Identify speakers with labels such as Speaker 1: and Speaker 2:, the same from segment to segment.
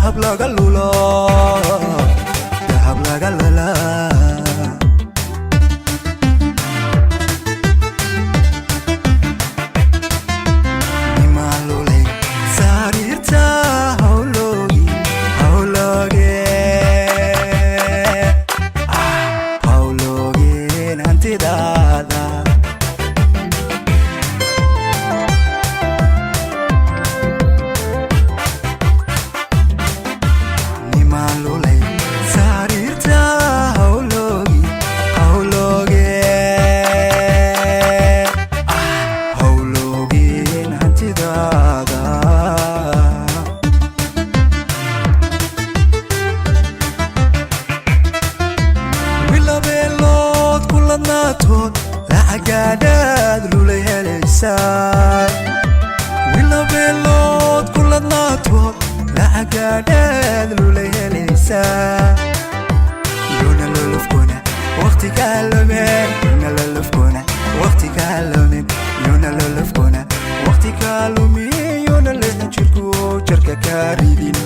Speaker 1: dahab laga lulo dahab laga lala nimalule sarirta haulogi hauloge hauloge nanti dada nimalule sarirta haulogi hauloge hauloge nanti dada wilabelod kuladnaatod lacagaadhaad lulay helaysaa wilabelod kuladnaatod lacagaadhaad lulay helaysaa yuna lolofkuna waqti kaalumin yuna lolofkuna waqti kaalumin yuna lolofkuna waqti kaalumin yuna lehna jirku jarka kaaridin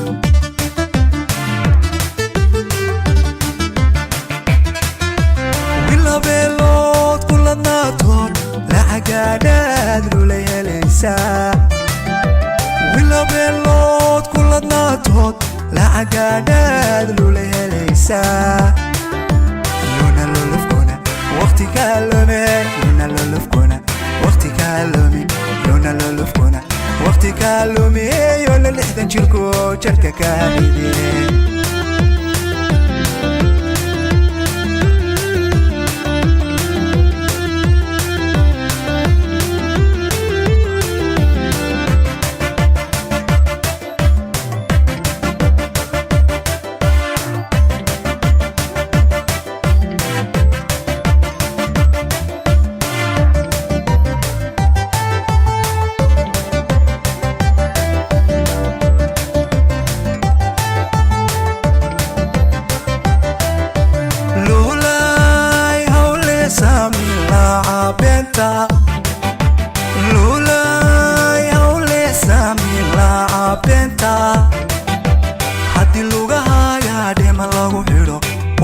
Speaker 1: wilabelod kuladnaatod lacagaadhaad lulay helaysaa wilabelod kuladnaatod lacagaadhaad lulay helaysaa yuna lolofkuna waqti kaalumin yuna lolofkuna waqti kaalumin yuna lolofkuna waqti kaalumin yuna lixdan jirku jarka kaaridin lulay hawle samila benta hadii lugahaaga dhema lagu xidho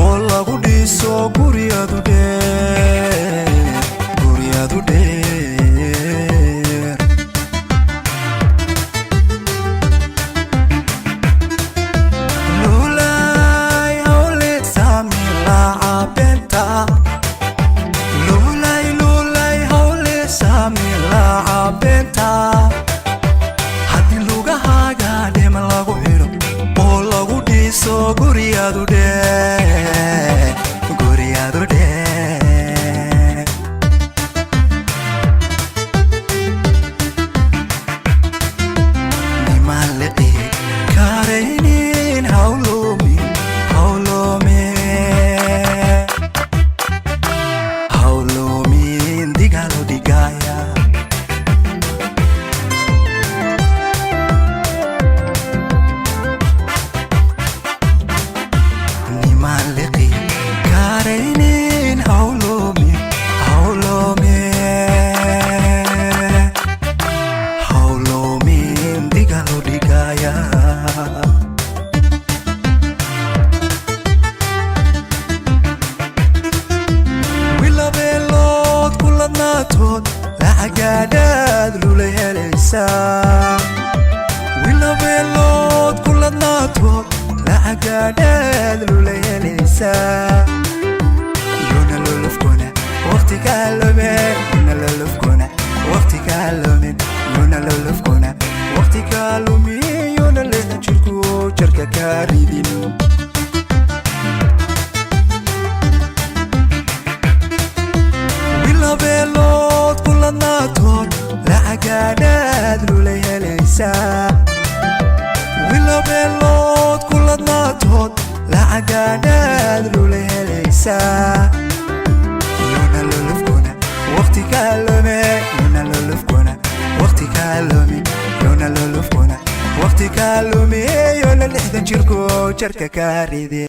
Speaker 1: oo lagu dhiso guriyadu dheer lulay hawle samila benta benta hadii lugahaaga dhema lagu xidho oo lagu dhiso guriyadu dheer nimaliqi karaynin hawlomin digalo digaya nimalqi karaynin hawlomin digalo digaya wilabelod kuladnaatod lacagaadhaad lulay helaysaa wilabelod kuladnaatod lacagaadhaad lulay helaysaa yuna lolofkuna waqti kaalumin yuna lolofkuna waqti kaalumin yuna lolofkuna waqti kaalumin yuna lehna jirku jarka kaaridin wilabelod kuladnaatod lacagaadhaad lulay helaysaa wilabelod kuladnaatod lacagaadhaad lulay helaysaa yuna lolofkuna waqti kaalumin yuna lolofkuna waqti kaalumin yuna lolofkuna waqti kaalumin yuna lixdan jirku jarka kaaridin